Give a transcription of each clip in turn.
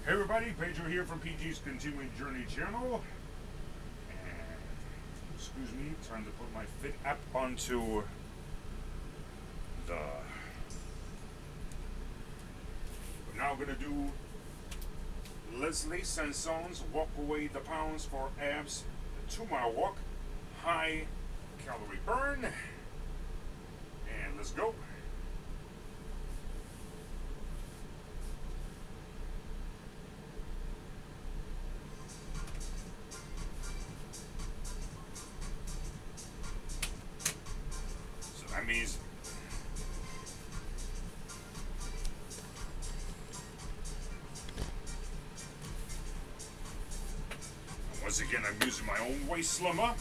Hey everybody, Pedro here from PG's Continuing Journey channel. And, excuse me, time to put my Fit app onto the... We're now going to do Leslie Sanson's Walk Away the Pounds for Abs, the 2-mile walk, high calorie burn. And let's go. That means once again I'm using my own waist slimmer.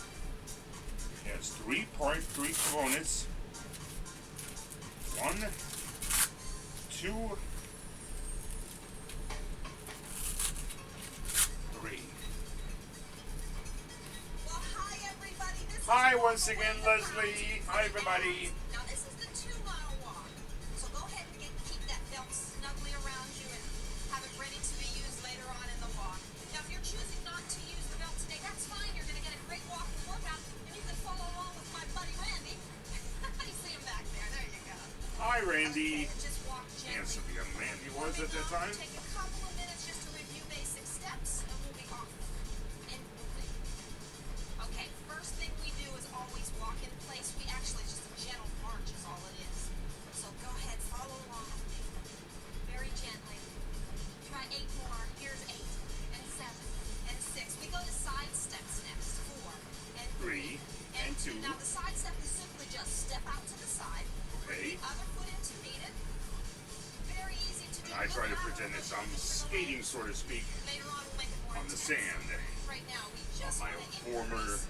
It has 3.3 components. 1, 2, 3. Well, hi everybody. Hi once again, Leslie. Hi everybody. Now this is the 2-mile walk. So go ahead and keep that belt snugly around you and have it ready to be used later on in the walk. Now if you're choosing not to use the belt today, that's fine. You're going to get a great walking workout and you can follow along with my buddy Randy. You see him back there. There you go. Hi Randy. Okay, and just walk gently. Handsome young man he was at that time. Take a couple of minutes just to review basic steps and we'll be off and moving. Okay, first thing we do is always walk in place. We actually just a gentle march is all it is. So go ahead, follow along with me. Very gently. Try 8 more. Here's 8 and 7 and 6. We go to side steps next. 4 and 3 and 2. Now the side step is simply just step out to the side. Okay. Other foot in to meet it. Very easy to do. I try to pretend that I'm skating, so to speak, Later on we'll make it more on the intense. sand. Right now we just My want to former, increase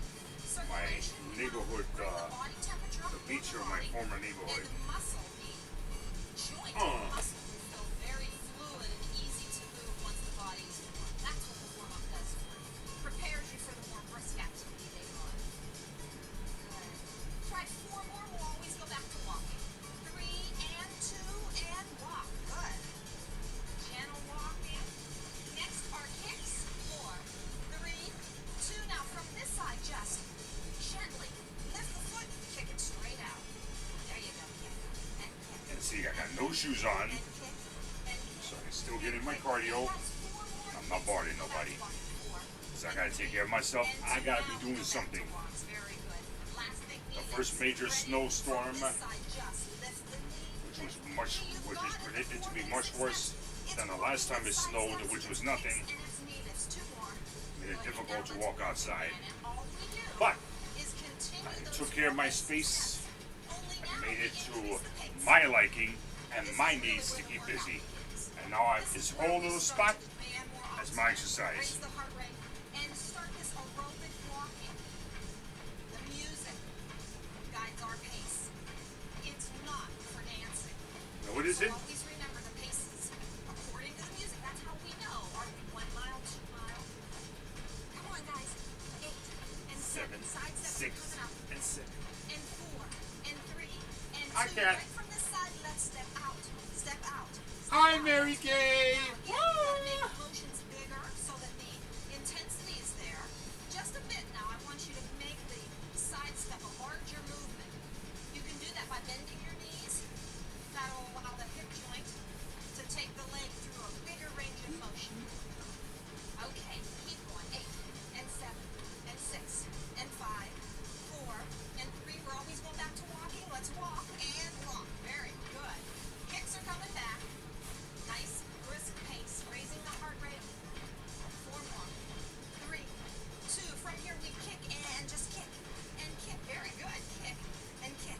my circulation. neighborhood, Bring the body temperature up the beach in of the my body, former and neighborhood. the muscle, the joint muscle will feel very fluid and easy to move once the body is warm. That's what the warm-up does for you. Prepares you for the more brisk activity later on. Good. Try 4 more. We'll always go back to walking. 3 and 2 and walk. Good. Gentle walking. Next are kicks. 4, 3, 2. Now from this side, just gently lift the foot, kick it straight out. There you go. Kick and kick. And see, I got no shoes on, And kick and kick. so I'm still getting my cardio. That's 4 more I'm not bothering kicks. nobody. That's 4. So I gotta take care of myself. I gotta be doing something. Very good. Last thing we The need first is major ready. snowstorm, From this side, just lift the knee. which is predicted to be much worse than the last time it snowed, which was nothing. Made it difficult to walk outside. But I took care of my space. I made it to my liking and my needs to keep busy. And now I have this whole little spot as my exercise. Raise the heart rate and start this aerobic walking. The music guides our pace. It's not for dancing. Know what is it? Always remember the paces according to the music. That's how we know. Are we 1 mile, 2 mile? Come on, guys. 8 and 7. 7, Side steps 6, coming up. and 7. And 4 and 3 and 2. I can't. Right from this side, let's step out. Step out. Step Hi, out. Mary Kay. Now, again, you gotta make the motions bigger so that the intensity is there. Just a bit now. I want you to make the side step a larger movement. You can do that by bending your knees. That'll allow the hip joint to take the leg through a bigger range of motion. Okay, keep going. 8 and 7 and 6 and 5, 4 and 3. We're always going back to walking. Let's walk and walk. Very good. Kicks are coming back. Nice brisk pace, raising the heart rate. 4 more. 3, 2. From here we kick and just kick and kick. Very good. Kick and kick.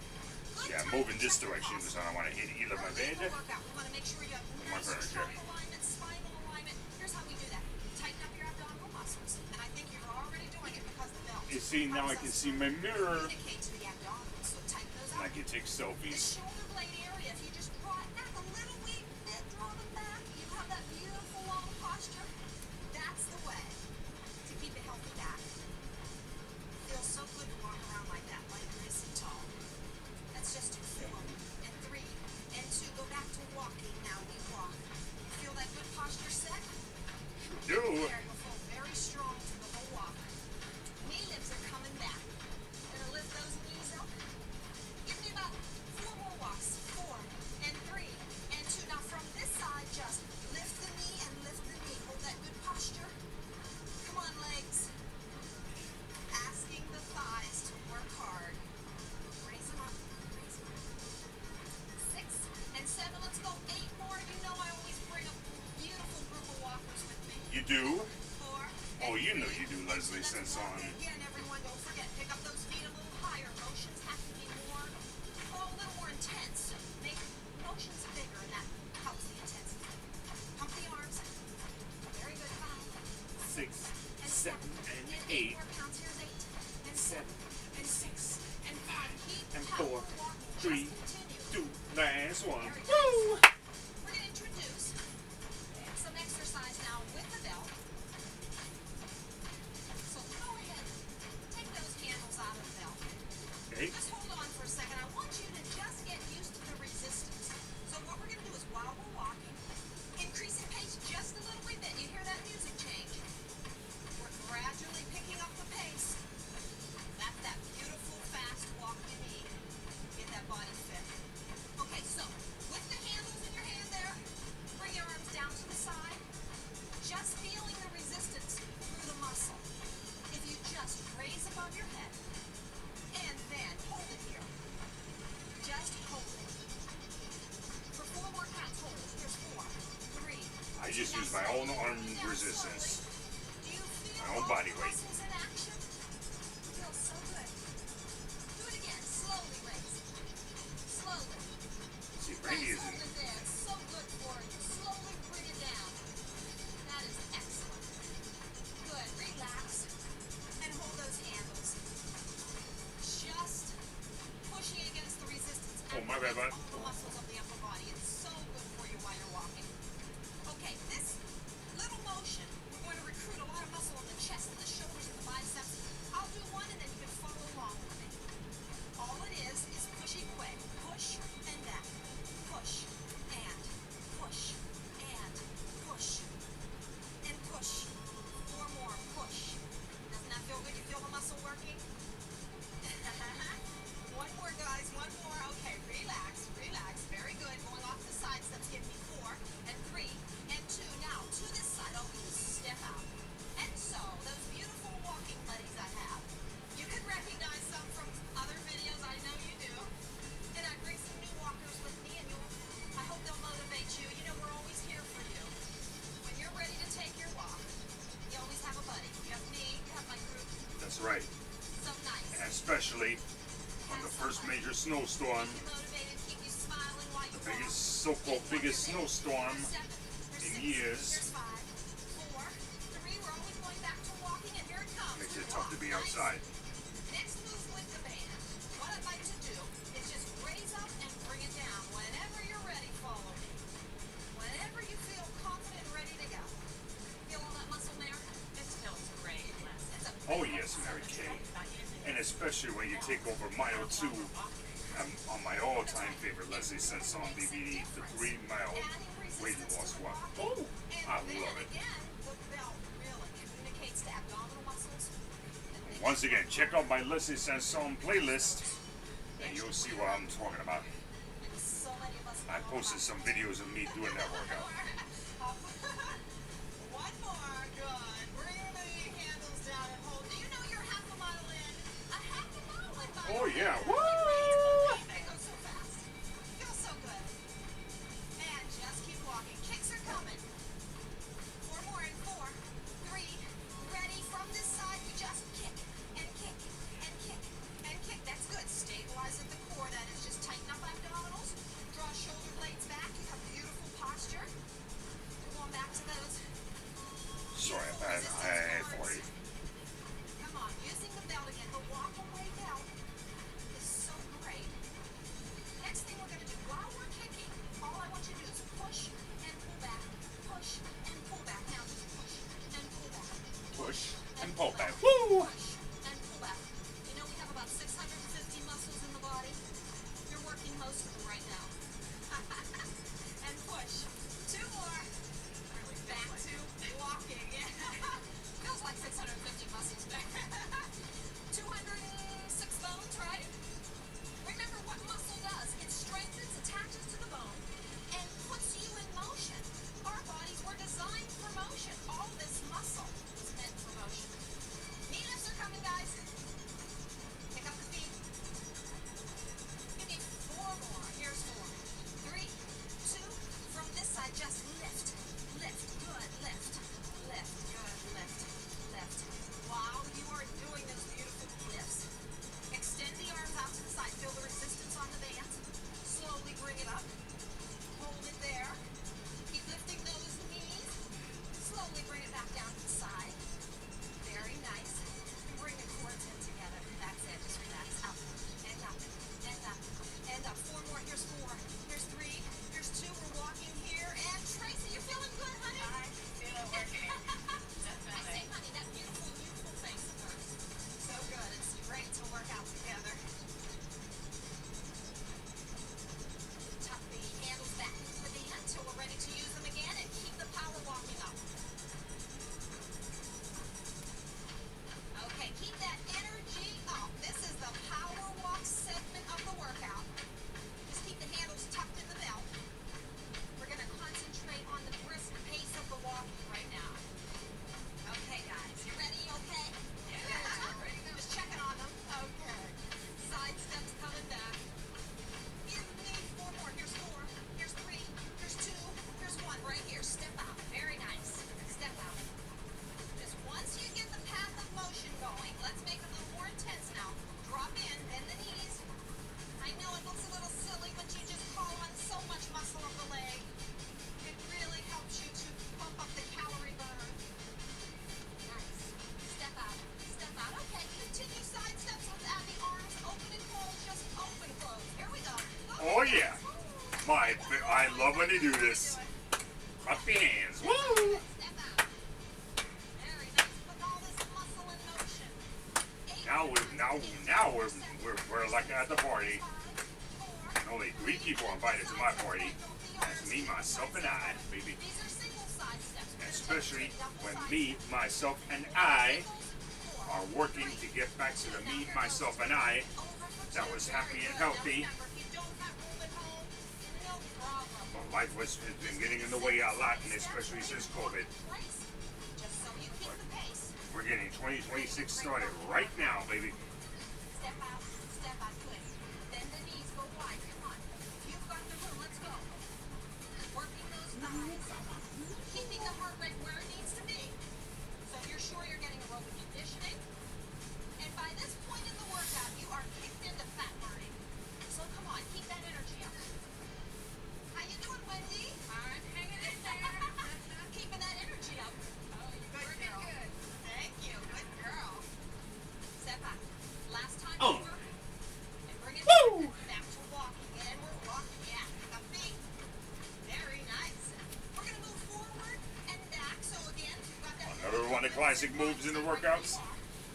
Good. Yeah, I'm moving this direction because I don't want to hit either my bed. We want to make sure you have My nice furniture. strong alignment, spinal alignment. Here's how we do that. Tighten up your abdominal muscles. And I think you're already doing it because the belt. You see, now I can see my mirror. Communicate to the abdominals, so tighten those And I up. can take The selfies. shoulder blade area, if you just draw it back a little wee bit, draw them back, you have that beautiful long posture. That's the way to keep a healthy back. Feels so good to walk around like that, like nice and tall. Let's just do 4 and 3 and 2. Go back to walking now. We walk. Feel that good posture set? do. 4. Oh, you know you do, Leslie Sanson. Again, everyone, don't forget, pick up those feet a little higher. Motions have to be more, a little more intense. Make motions bigger, and that helps the intensity. Pump the arms. Very good. 5, 6, 7, and 8. 4 counts. Here's 8, and 7, 7, and 6, and 5. Keep and power 4, walking. 3, Just continue. 2, last one. Very nice. Woo! We're going to introduce some exercise now with the belt. So go ahead, take those handles out of the belt. Okay. Just hold on for a second. I want you to just get used to the resistance. So what we're going to do is while we're walking, increasing pace just a little bit. You hear that music change? We're gradually picking up the pace. That's that beautiful, fast walk you need. Get that body fit. Okay, so with the handles in your hand there, bring your arms down to the side. Just feeling the resistance through the muscle. If you just raise above your head, and then hold it here. Just hold it. For 4 more counts, hold it. Here's 4, 3. I just use my own arm resistance. Do you feel My own all body the weight. muscles in action? Feels so good. Do it again. Slowly raise. Slowly. See, Randy Nice, isn't. hold it there. It's so good for you. Slowly bring it down. That is excellent. Good. Relax. And hold those handles. Just pushing against the resistance. Oh, my bad, bud. All the muscles of the upper body. It's so good for you while you're walking. Okay, this little motion, we're going to recruit a lot of muscle in the chest and the shoulders and the biceps. I'll do one and then you can follow along with me. All it is pushing quick. Push and back. Push and push and push and push. 4 more. Push. Doesn't that feel good? You feel the muscle working? One more, guys. One more. Okay, relax. Relax. Very good. Going off the side steps. Give me 4 and 3 and 2. Now, to this side, I'll do a step out. And so, those beautiful walking buddies I have, you can recognize some from other videos. I know you do. And I bring some new walkers with me, and I hope they'll motivate you. You know, we're always here for you. When you're ready to take your walk, you always have a buddy. You have me, you have my group. That's right. So nice. And especially on the first major snowstorm, Keep you motivated, keep you smiling while you walk. biggest, so-called biggest snowstorm in years. Here's 5, 4, 3. We're always going back to walking, and here it comes. Makes Good it tough to walk. be Nice. outside. Next move with the band. What I'd like to do is just raise up and bring it down. Whenever you're ready, follow me. Whenever you feel confident and ready to go. Feel all that muscle there? It feels great. It's a Oh yes, Mary Kay. And especially when you take over mile 2 on my all-time favorite Leslie Sanson DVD, the 3-mile weight loss one. Oh, I love it. Again, the belt really communicates to abdominal muscles. Once again, check out my Leslie Sanson playlist, and you'll see what I'm talking about. So many of us I posted some videos of me doing that workout. One more, good. Bring the handles down and hold. Do you know you're half a mile in? A half a mile in, by Oh the way. yeah, woo! They go so fast. Feels so good. And just keep walking. Kicks are coming. 4 more and 4, 3. Ready from this side. You just kick and kick and kick and kick. That's good. Stabilize at the core. That is just tighten up abdominals. Draw shoulder blades back. You have beautiful posture. We're going back to those. Sorry, I 40. Come on, using the belt again. The walk away belt is so great. Next thing we're going to do, while we're kicking, all I want you to do is push and pull back. Push and pull back. Now just push and pull back. Push and pull back. Woo! Push and pull back. You know we have about 650 muscles in the body. You're working most of them right now. And push. 2 more. Back to walking. Yeah. Feels like 650 muscles there. 206 bones, right? Remember what muscle does. It strengthens, attaches to the bone, and puts you in motion. Our bodies were designed for motion. All this muscle is meant for motion. Knee lifts are slowly bring it back down to the side. Very nice. Bring the cords in together. That's it. Just relax. Up. And up. And up. And up. Four more. Here's four. Here's three. Here's two. We're walking here. And Tracy, you feeling good, honey? I feel it working. I say, honey, that beautiful, beautiful face of hers. So good. It's great to work out together. Tuck the handles back into the end until we're ready to use them again and keep the power walking up. Okay, keep that energy up. This is the power walk segment of the workout. Just keep the handles tucked in the belt. We're going to concentrate on the brisk pace of the walking right now. Okay, guys, you ready? Okay? Yeah. Just checking on them. Okay. Side steps coming back. Give me four more. Here's four. Here's three. Here's two. Here's one. Right here. Step out. Very nice. Step out. Just once you get the path of motion going, let's make it a little more intense now. Drop in, bend the knees. I know it looks a little silly, but you just call on so much muscle of the leg. It really helps you to pump up the calorie burn. Nice. Step out. Step out. Okay, continue side steps without the arms open and close. Just open, close. Here we go. Oh yeah. I love when they do this. Clap your hands. Woo! Step out. Very nice. Put all this muscle in motion. We're like at the party. Only 3 people invited to my party. That's me, myself, and I, baby. These are single side steps. Especially when me, myself, and I are working to get back to the me, myself, and I that was happy and healthy. But life has been getting in the way a lot, and especially since COVID. We're getting 2026 started right now, baby. Step out, good. Bend the knees, go wide, come on. You've got the room, let's go. Working those thighs, keeping the heart rate where it needs to be. So you're sure you're getting aerobic conditioning. And by this point in the workout, you are kicked into fat burning. So come on, keep that energy up. How you doing, Wendy? I'm hanging in there. Keeping that energy up. Oh, you're working good. Thank you, good girl. Step back. Last time Oh. over. And bring it Woo! back to walking. And we're walking, yeah. The feet. Very nice. We're going to move forward and back. So again, you've got that. Another one of the classic moves in the workouts.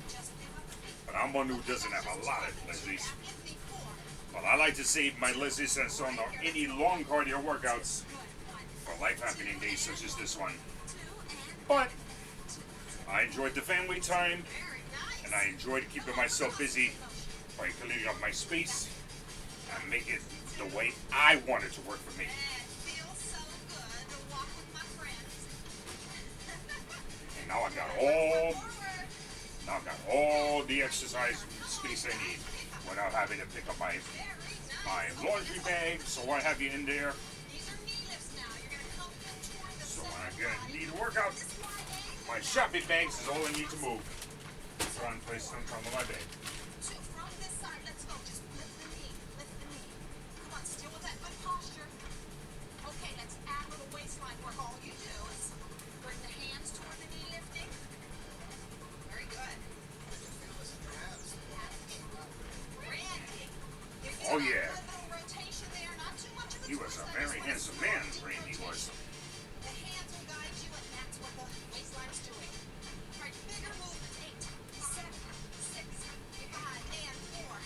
Just pick up the feet. But I'm one who doesn't have a lot of Leslie's. Back in feet four. But I like to save my Leslie sense on any long cardio workouts for life happening days such as this one. But I enjoyed the family time, Very nice. and I enjoyed keeping myself busy by cleaning up my space and make it the way I want it to work for me. It feels so good to walk with my friends. And now I got all the exercise space I need without having to pick up my laundry bag, so I have you in there. These are knee lifts now. You're going to come in toward the So when center I get a body. need to work out, This wide angle. my shopping bags is all I need to move. It's one place on top of my bed. Two from this side. Let's go. Just lift the knee. Lift the knee. Come on, still with that good posture. Okay, let's add a little waistline work. All you do is bring the hands toward the knee lifting. Very good. Randy. Oh, yeah. A little rotation there. Not too much of a He was twist. a I just very want handsome slow, man, deep Randy was. rotation. The hands will guide you, and that's what the waistline is doing. All right, bigger movement. 8, 7, 6, 5, and 4,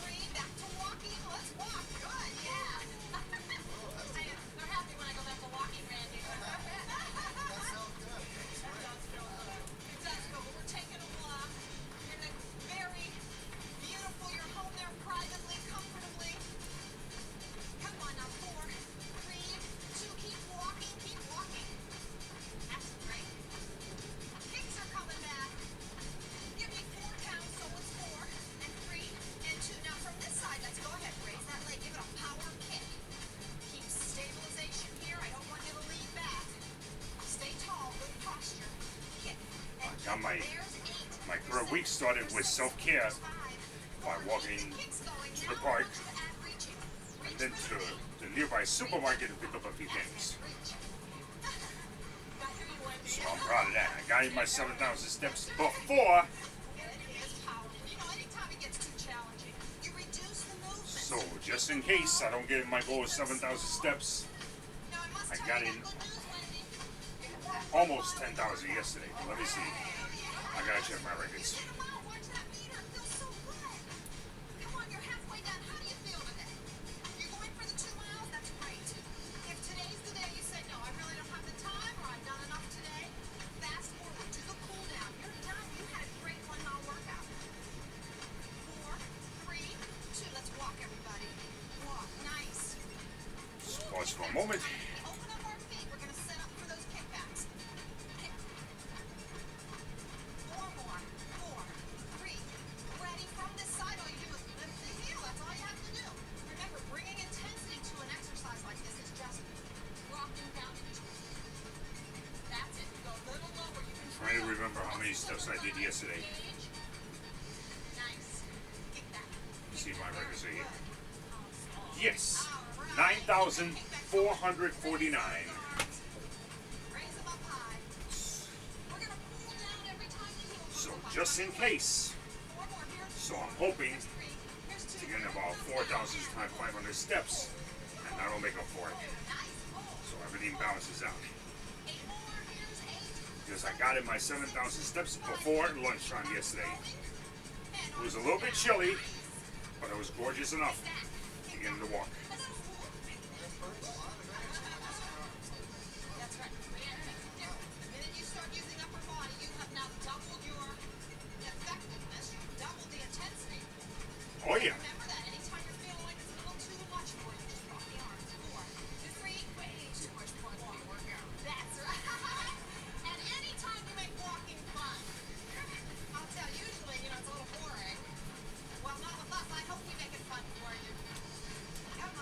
3. Back to walking. Let's walk. Good, yeah. They're happy when I go back to walking, Randy. That sounds good. It does go, but we're taking a walk. You're in a very beautiful. You're home there privately, comfortably. Come on now, 4, 3, 2. Keep walking, keep walking. That's great. Kicks are coming back. Give me 4 counts, so it's 4 and 3 and 2. Now from this side, let's go ahead. Raise that leg. Give it a power kick. Keep stabilization here. I don't want you to lean back. Stay tall. Good posture. Kick. And I got my- there's 8. My third week started with self-care by walking to the park and then to the nearby supermarket to pick up a few things. So I'm proud of got in my 7,000 steps before. It is powerful. You know, anytime it gets too challenging, you reduce the movement. So just in case I don't get my goal of 7,000 steps, Now, I must I tell got you in that good news, Wendy. almost 10,000 yesterday. But let me see. I gotta check my records. Get 'em out. Watch that meter. It feels so good. Come on, you're halfway done. How do you feel today? You're going for the 2 miles? That's great. If today's the day you say, no, I really don't have the time, or I've done enough today, fast forward. Do the cool down. You're done. You had a great 1 mile workout. 4, 3, 2. Let's walk, everybody. Walk. Nice. Just pause for a moment. Open up our feet. We're going to set up for those kickbacks. Kick. 4 more. 4, 3. Ready from this side. All you do is lift the heel. That's all you have to do. Remember, bringing intensity to an exercise like this is just rocking down into it. That's it. Go a little lower. You can Trying to remember how many steps I did yesterday. Nice. Kick that. Let's see if my records are here. Good. Yes, All right. 9,449. Raise them up high. We're gonna pull down every time you heel. So just in case. 4 more. Here's So I'm hoping 3. Here's 2. to get about 4,000 times 500 steps, and that'll make up for it. Nice. Pull. So everything balances out. 8 more. Here's 8. Because I got in my 7,000 steps before lunchtime yesterday. And It was a little bit chilly, but it was gorgeous enough to get in the walk. that's right. The minute you start using upper body, you have now doubled your effectiveness. You've doubled the intensity. Oh yeah. Remember that. Anytime you're feeling like it's a little too much for you, just drop the arms. 4, 2, 3. Way too much fun to be a workout. That's right. And anytime you make walking fun, I'll tell you, usually, it's a little boring. Well, not with us. I hope we make it fun for you. Come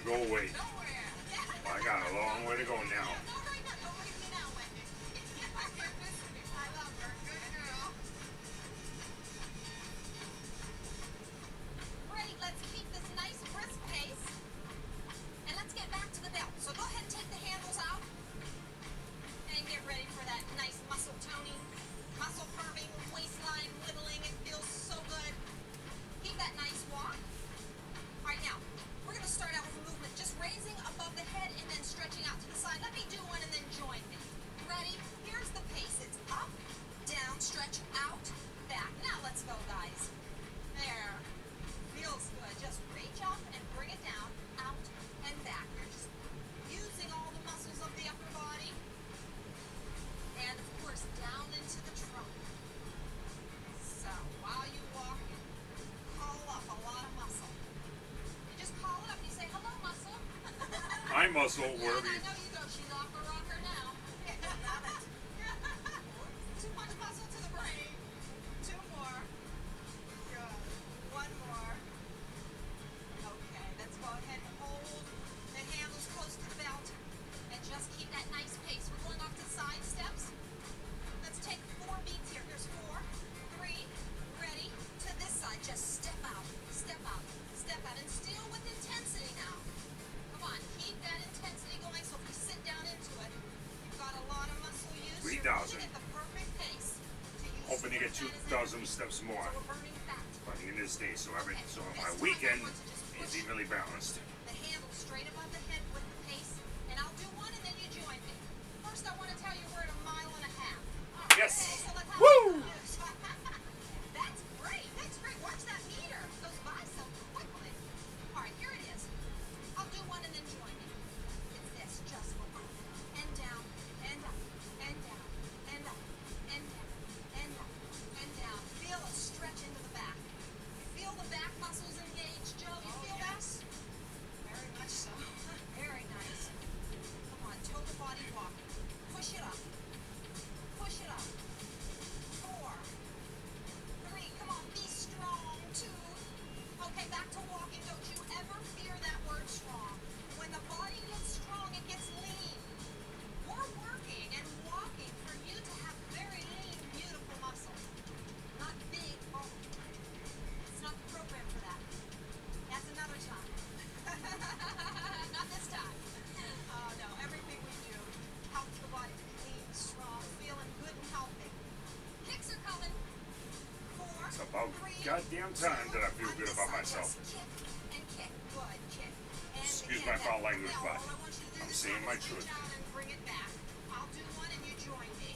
go away. Nowhere. Yeah. I got a long way to go now. No, right now. Don't leave me now, Wendy. I can't miss you. I love her. Good girl. Great. Let's keep this nice brisk pace. And let's get back to the belt. So go ahead and take the handles out. And get ready for that nice muscle toning, muscle firming, waistline whittling. It feels so good. Keep that nice walk. All right, now, we're going to start out with a movement just raising above the head and then stretching out to the side. Let me do one and then join me. Ready? Here's the pace. It's up, down, stretch out, back. Now let's go, guys. There. Feels good. Just reach up and bring it down, out, and back. You're just using all the muscles of the upper body. And, of course, down into the trunk. So, while you walk, call up a lot of muscle. You just call it up and you say, hello, muscle. Hi, muscle, Yeah, wherever I you. know you go. She's off her rocker now. Love it. Too much muscle to the brain. Two more. Good. One more. Okay, let's go ahead and hold the handles close to the belt and just keep that nice pace. We're going off to side steps. Let's take 4 beats here. Here's 4, 3, ready. To this side, just step out, step out, step out, and still with intensity now. Come on, keep that intensity going. So if you sit down into it, you've got a lot of muscle use. 3,000. You're really at the perfect pace to use Hoping to get some of that as 2,000 steps more so we're burning fat. by the end of this day. So Okay, so this my time weekend I want to just is push evenly balanced. the handle straight above the head with the pace, and I'll do one and then you join me. First, I want to tell you we're at 1.5 miles. Yes. Okay, so let's have Woo! some news. That's great. That's great. Watch that meter. It goes by so quickly. All right, here it is. I'll do one and then join me. It's this. Just go up and down and up and down and up and down and up and down. Feel a stretch into the back. Feel the back muscles engaged, Joe. You feel that? Very much so. Very nice. Come on, toe to body walk. Push it up. Push it up. 4, 3. Come on, be strong. 2. Okay, back to walking. Don't you ever fear that word strong. When the body gets strong, it gets lean. We're working and walking for you to have very lean, beautiful muscle. Not big bone. It's not the program for that. That's another time. Not this time. Oh no, everything we do helps the body be clean, strong, feeling good and healthy. Kicks are coming. 4, It's about 3, goddamn time that I feel on good this about side, myself. just kick and kick. Good, kick. And Excuse again, my foul that language, bell, but all I want you to do I'm this saying time my is truth. reach out and bring it back. I'll do one and you join me.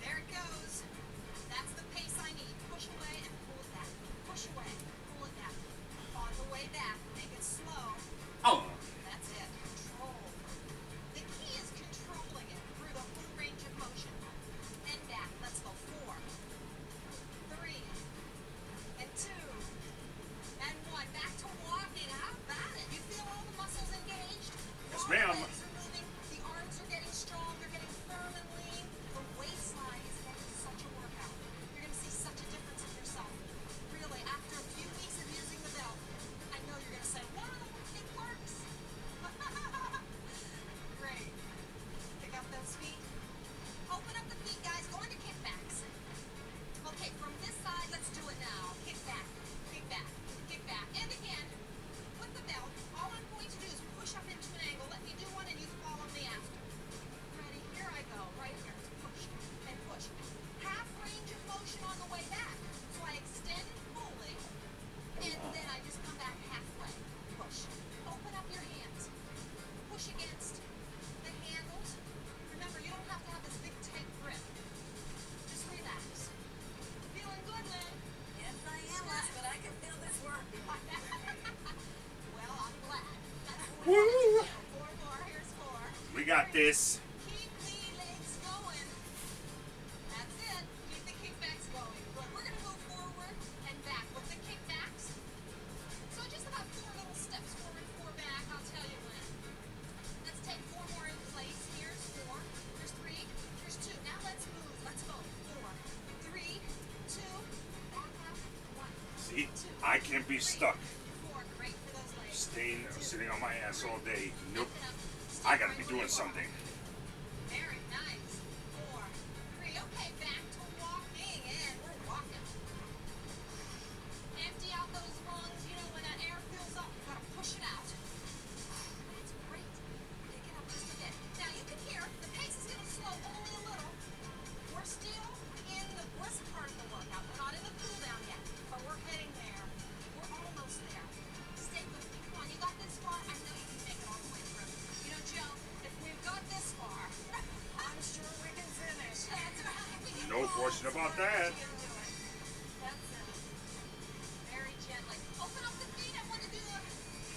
There it goes. That's the pace I need. Push away and pull it back. Push away, pull it back. On the way back, make it slow. Oh. That's it. Control. The key is controlling it through the whole range of motion. And back. Let's go. 4, 3, and 2, and 1. Back to walking. How about it? You feel all the muscles engaged? Yes, All ma'am. the legs are moving. The arms are getting strong. They're getting firm and lean. The waistline is getting such a workout. You're going to see such a difference in yourself. Really, after a few weeks of using the belt, I know you're going to say, wow, it works. Great. Pick up those feet. Open up the feet, guys. Go into kickbacks. Okay, from this side, let's do it now. Kick back, kick back, kick back. And again, with the belt, all I'm going to do is push up into an angle. Let me do one and you follow me after. Ready? Here I go. Right here. Push and push. Half range of motion on the way back. So I extend fully, and then I just come back halfway. Push. Open up your hands. Push against the handles. Remember, you don't have to have this big tight grip. Just relax. Feeling good, Lynn? Yes, I am, Les, but I can feel this work. Well, I'm glad. That's what Woo! we want to do. 4 more. Here's 4. We got this. Keep the legs going. That's it. Keep the kickbacks going. Good. We're going to move forward and back with the kickbacks. So just about 4 little steps forward, 4 back. I'll tell you when. Let's take 4 more in place. Here's 4. Here's 3. Here's 2. Now let's move. Let's go. 4, 3, 2. Back up. 1. See, I can't be stuck. 4. Great for those legs. Stay pain of sitting on my ass all day. Nope. I gotta be doing something. Very nice. 4, 3. Okay, back to walking, and we're walking. Empty out those lungs. You know, when that air fills up, you gotta push it out. That's great. Pick it up just a bit. Now you can hear the pace is gonna slow only a little. We're still in the brisk part of the workout. We're not in the cool down yet, but we're heading there. We're almost there. Stay with me. Come on, you got this far. I know you can make it all the way through. You know, Joe, if we've got this far, I'm sure we can finish. That's right. We can No all question about that. do it. That's it. Very gently. Open up the feet. I want to do a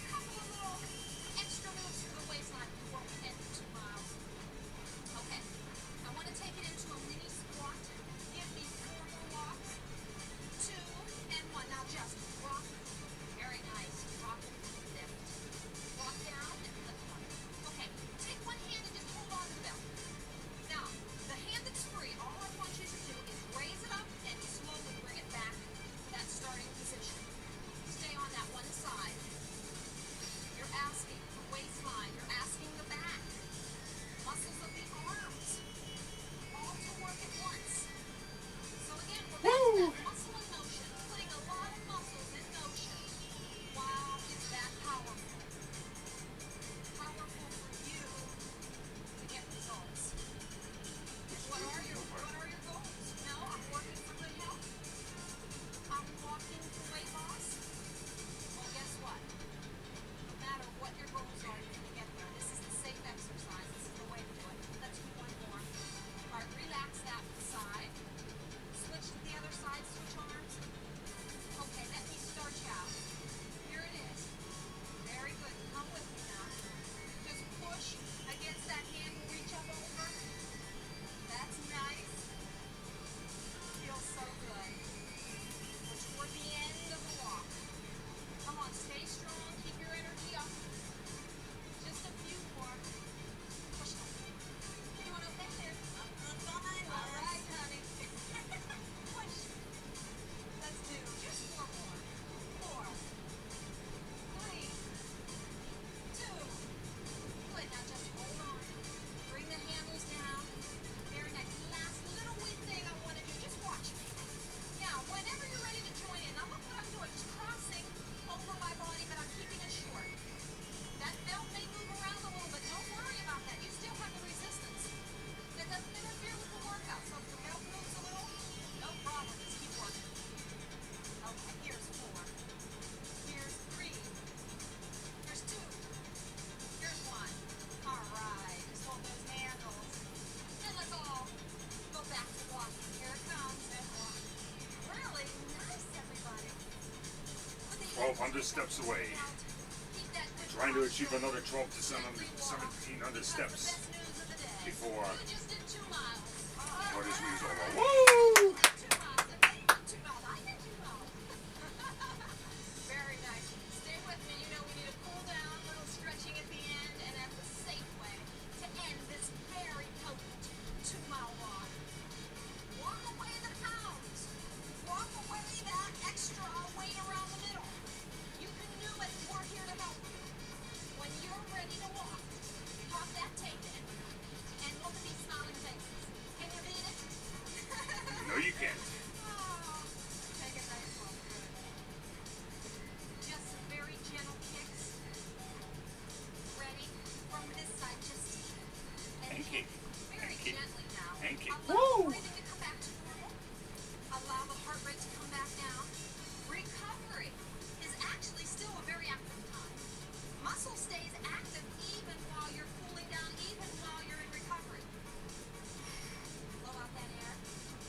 couple of little extra moves through the waistline before we end the 2 miles. Okay. I want to take it into a mini squat. Give me 4 more walks. 2 and 1. Now just rock. Very nice. Rock and lift. Rock down and lift up. Okay. Take one hand and just hold on to the belt. Now, the hand that's free, all I want you to do is raise it up and slowly bring it back to that starting position. Stay on that one side. You're asking the waistline. You're asking the back. Muscles of the arms. All to work at once. So again, we're back to that muscle in motion. Putting a lot of muscles in motion. Wow, is that powerful. Powerful for you to get results. What are your goals? No, I'm working for good health. I'm walking for weight loss. Well, guess what? No matter what your goals are, you're going to get there. This is the safe exercise. This is the way to do it. Let's do one more. All right, relax that side. Switch to the other side. Switch arms. Okay, let me start you out. Here it is. Very good. Come with me now. Just push against that hand and reach up over. That's nice. Feels so good. We're toward the end of the walk. Come on, stay strong. Keep your energy up. Just a few more. Push up. You doing okay there? I'm fine. All right, honey. Push. Let's do just 4 more. 4, 3, 2. Good. Now just hold on. Bring the handles down. Very nice. Last little wee thing I want to do. Just watch me. Now, whenever you're ready to join in, now look what I'm doing. Just crossing over my body, but I'm keeping it short. That belt may move around a little, but don't worry about that. You still have the resistance. That doesn't interfere with the workout. So if the belt moves a little, no problem. Just keep working. Okay, here's 4. Here's 3. Here's 2. Here's 1. All right. Just hold those handles. And let's all go back to walking. Here it comes. And walk. Really nice, everybody. Put the 1,200 steps away. out. Keep that good Trying to achieve posture. another 12 to 1,700 steps Best news of the day. before You just did 2 miles. what is All news right. over. Woo! 2 miles. Okay, 2 miles. I did 2 miles. Very nice. Stay with me. You know we need to cool down, a little stretching at the end, and that's the safe way to end this very potent 2-mile walk. Walk away the pounds. Walk away that extra weight around the middle. You can do it. We're here to help you. When you're ready to walk, pop that tape in and look at these smiling faces. Can you beat it? No, you can't. Oh, take a nice one. Good. Just some very gentle kicks. Ready? From this side, just And kick. very And kick. gently now. And kick. Allow Woo! the breathing to come back to normal. Allow the heart rate to come back down. Recovery is actually still a very active time. Muscle stays active even while you're cooling down, even while you're in recovery. Blow out that air.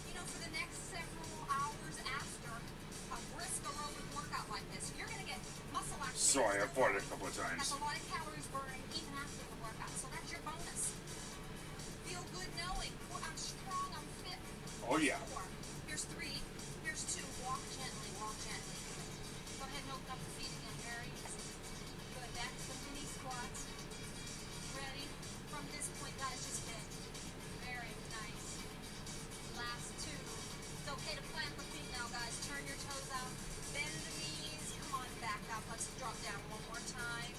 You know, for the next several hours after a brisk aerobic workout like this, you're going to get muscle activity. Sorry, I farted a couple of That's times. a lot of calories burning even after the workout, so that's your bonus. Feel good knowing I'm strong, I'm fit. Oh, yeah. 4. Here's 3. Here's 2. Walk gently, walk gently. Go ahead and open up the feet again, very easy. Good, back to the mini squats. Ready? From this point, guys, just hit. Very nice. Last 2. It's okay to plant the feet now, guys. Turn your toes out. Bend the knees. Come on, back up. Let's drop down one more time.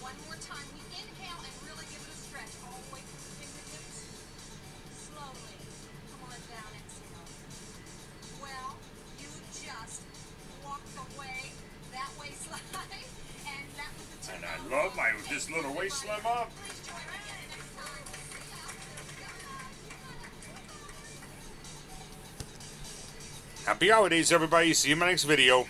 One more time. We inhale and really give it a stretch all the way through the fingertips. Slowly. Come on down, exhale. Well, you just walked away that waistline, and that was the And I love my this little waist slim up. Please join me again next time. Happy holidays, everybody. See you in my next video.